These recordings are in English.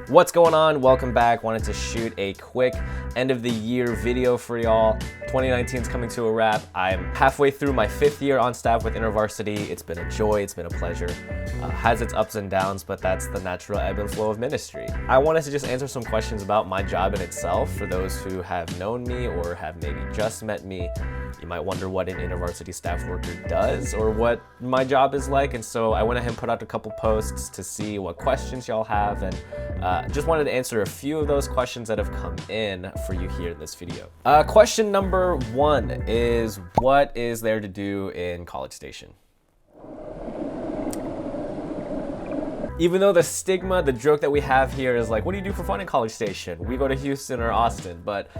What's going on? Welcome back. Wanted to shoot a quick end of the year video for y'all. 2019 is coming to a wrap. I'm halfway through my 5th year on staff with InterVarsity. It's been a joy, it's been a pleasure. Has its ups and downs, but that's the natural ebb and flow of ministry. I wanted to just answer some questions about my job in itself for those who have known me or have maybe just met me. You might wonder what an InterVarsity staff worker does or what my job is like, and so I went ahead and put out a couple posts to see what questions y'all have, and just wanted to answer a few of those questions that have come in for you here in this video. Question number 1 is, what is there to do in College Station? Even though the stigma, the joke that we have here is like, what do you do for fun in College Station? We go to Houston or Austin. But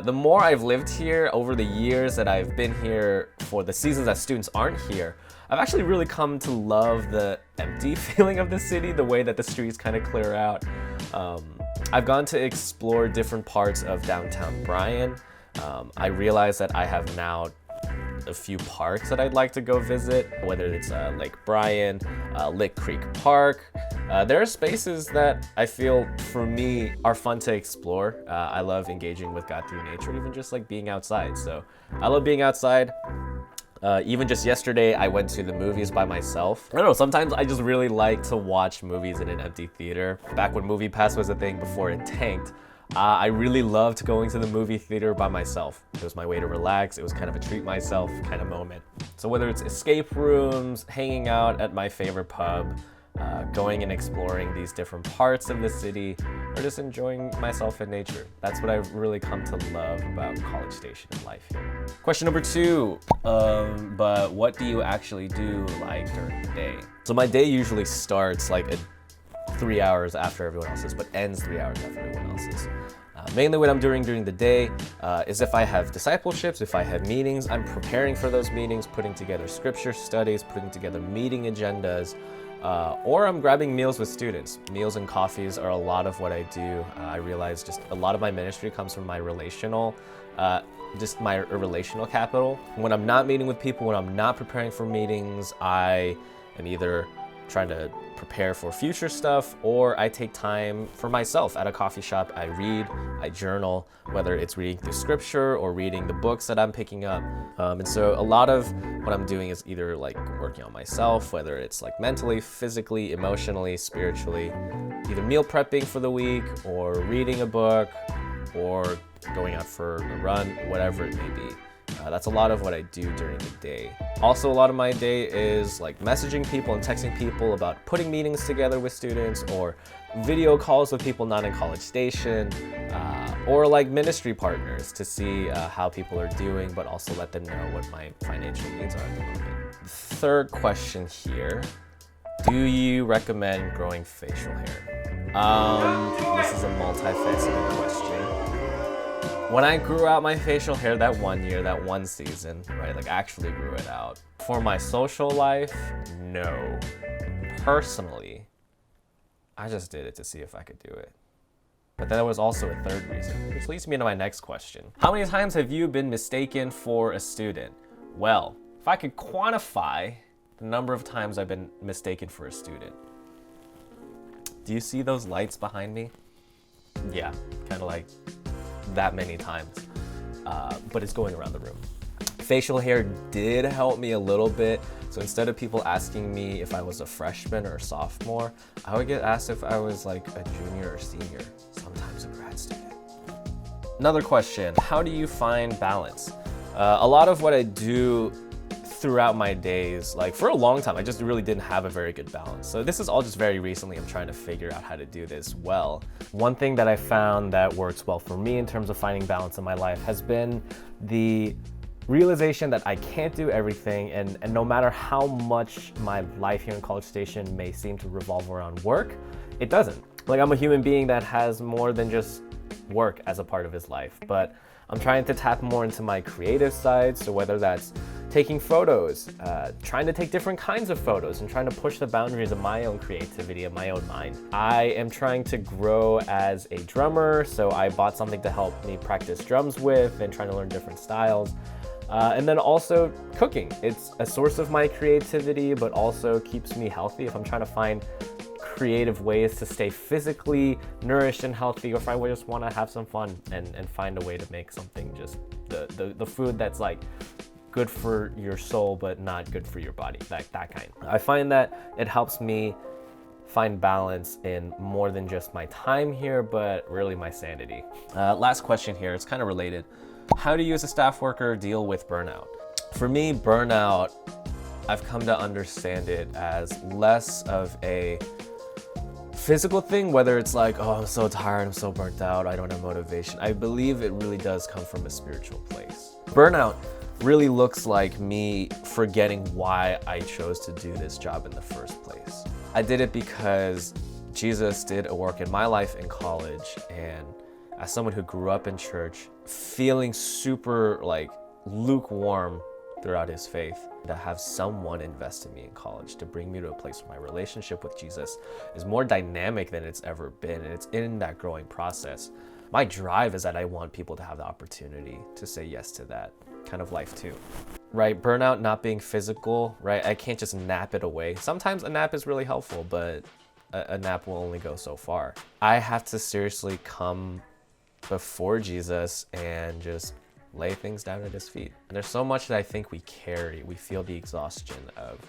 the more I've lived here over the years that I've been here for the seasons that students aren't here, I've actually really come to love the empty feeling of the city, the way that the streets kind of clear out. I've gone to explore different parts of downtown Bryan. I realized that I have now a few parks that I'd like to go visit, whether it's Lake Bryan, Lick Creek Park. There are spaces that I feel for me are fun to explore. I love engaging with God through nature, even just like being outside. So I love being outside. Even just yesterday, I went to the movies by myself. I don't know, sometimes I just really like to watch movies in an empty theater. Back when MoviePass was a thing before it tanked, I really loved going to the movie theater by myself. It was my way to relax. It was kind of a treat myself kind of moment. So whether it's escape rooms, hanging out at my favorite pub, going and exploring these different parts of the city, or just enjoying myself in nature. That's what I've really come to love about College Station and life here. Question number 2, but what do you actually do like during the day? So my day usually starts like 3 hours after everyone else's, but ends 3 hours after everyone else's. Mainly what I'm doing during the day is if I have discipleships, if I have meetings, I'm preparing for those meetings, putting together scripture studies, putting together meeting agendas, or I'm grabbing meals with students. Meals and coffees are a lot of what I do. I realize just a lot of my ministry comes from my relational capital. When I'm not meeting with people, when I'm not preparing for meetings, I am either trying to prepare for future stuff, or I take time for myself at a coffee shop. I read, I journal, whether it's reading through scripture or reading the books that I'm picking up. And so a lot of what I'm doing is either like working on myself, whether it's like mentally, physically, emotionally, spiritually, either meal prepping for the week or reading a book or going out for a run, whatever it may be. That's a lot of what I do during the day. Also, a lot of my day is like messaging people and texting people about putting meetings together with students, or video calls with people not in College Station, or like ministry partners to see how people are doing, but also let them know what my financial needs are at the moment. Third question here, do you recommend growing facial hair? This is a multifaceted question. When I grew out my facial hair that one year, that one season, right, like actually grew it out. For my social life, no. Personally, I just did it to see if I could do it. But there was also a third reason, which leads me to my next question. How many times have you been mistaken for a student? Well, if I could quantify the number of times I've been mistaken for a student. Do you see those lights behind me? Yeah, kind of like that many times, but it's going around the room. Facial hair did help me a little bit. So instead of people asking me if I was a freshman or a sophomore, I would get asked if I was like a junior or senior, sometimes a grad student. Another question, how do you find balance? A lot of what I do throughout my days, like for a long time, I just really didn't have a very good balance. So this is all just very recently, I'm trying to figure out how to do this well. One thing that I found that works well for me in terms of finding balance in my life has been the realization that I can't do everything, and no matter how much my life here in College Station may seem to revolve around work, it doesn't. Like, I'm a human being that has more than just work as a part of his life, but I'm trying to tap more into my creative side. So whether that's taking photos, trying to take different kinds of photos and trying to push the boundaries of my own creativity and my own mind. I am trying to grow as a drummer, so I bought something to help me practice drums with and trying to learn different styles. And then also cooking. It's a source of my creativity, but also keeps me healthy. If I'm trying to find creative ways to stay physically nourished and healthy, or if I just want to have some fun and find a way to make something, just the food that's like good for your soul but not good for your body, that kind. I find that it helps me find balance in more than just my time here, but really my sanity. Last question here, it's kind of related. How do you as a staff worker deal with burnout? For me, burnout, I've come to understand it as less of a physical thing, whether it's like, oh, I'm so tired, I'm so burnt out, I don't have motivation. I believe it really does come from a spiritual place. Burnout really looks like me forgetting why I chose to do this job in the first place. I did it because Jesus did a work in my life in college, and as someone who grew up in church, feeling super like lukewarm throughout his faith, to have someone invest in me in college to bring me to a place where my relationship with Jesus is more dynamic than it's ever been, and it's in that growing process. My drive is that I want people to have the opportunity to say yes to that kind of life too. Right, burnout not being physical, right? I can't just nap it away. Sometimes a nap is really helpful, but a nap will only go so far. I have to seriously come before Jesus and just lay things down at his feet. And there's so much that I think we carry. We feel the exhaustion of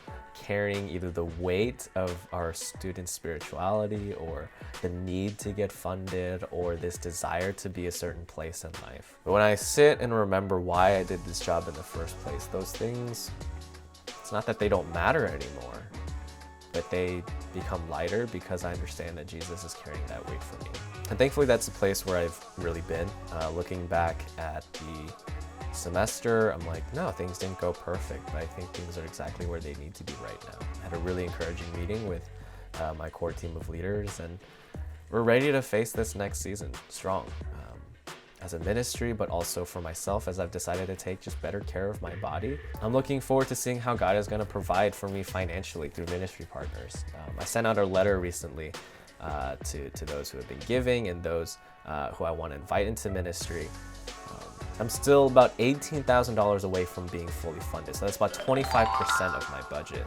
carrying either the weight of our student spirituality, or the need to get funded, or this desire to be a certain place in life. But when I sit and remember why I did this job in the first place, those things, it's not that they don't matter anymore, but they become lighter because I understand that Jesus is carrying that weight for me. And thankfully that's the place where I've really been. Looking back at the semester, I'm like, no, things didn't go perfect, but I think things are exactly where they need to be right now. I had a really encouraging meeting with my core team of leaders, and we're ready to face this next season strong. As a ministry, but also for myself, as I've decided to take just better care of my body. I'm looking forward to seeing how God is going to provide for me financially through ministry partners. I sent out a letter recently to those who have been giving and those who I want to invite into ministry. I'm still about $18,000 away from being fully funded, so that's about 25% of my budget.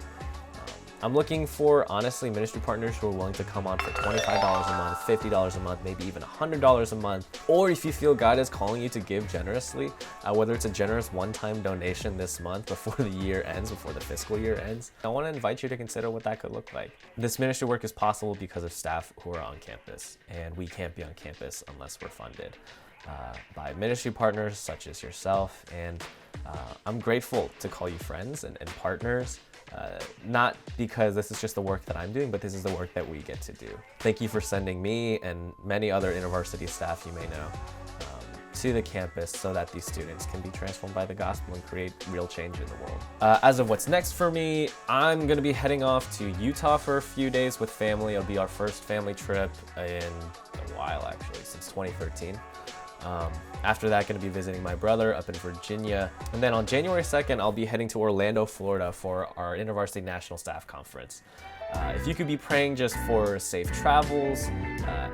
I'm looking for, honestly, ministry partners who are willing to come on for $25 a month, $50 a month, maybe even $100 a month. Or if you feel God is calling you to give generously, whether it's a generous one-time donation this month before the year ends, before the fiscal year ends, I want to invite you to consider what that could look like. This ministry work is possible because of staff who are on campus, and we can't be on campus unless we're funded by ministry partners such as yourself. And I'm grateful to call you friends and partners. Not because this is just the work that I'm doing, but this is the work that we get to do. Thank you for sending me and many other InterVarsity staff you may know to the campus so that these students can be transformed by the gospel and create real change in the world. As of what's next for me, I'm gonna be heading off to Utah for a few days with family. It'll be our first family trip in a while, actually, since 2013. After that, going to be visiting my brother up in Virginia. And then on January 2nd, I'll be heading to Orlando, Florida for our InterVarsity National Staff Conference. If you could be praying just for safe travels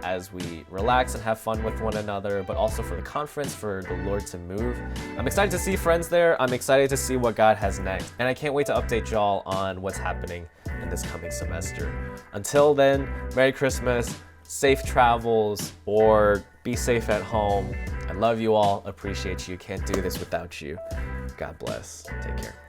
as we relax and have fun with one another, but also for the conference, for the Lord to move. I'm excited to see friends there. I'm excited to see what God has next. And I can't wait to update y'all on what's happening in this coming semester. Until then, Merry Christmas, safe travels, or be safe at home. I love you all, appreciate you, can't do this without you. God bless, take care.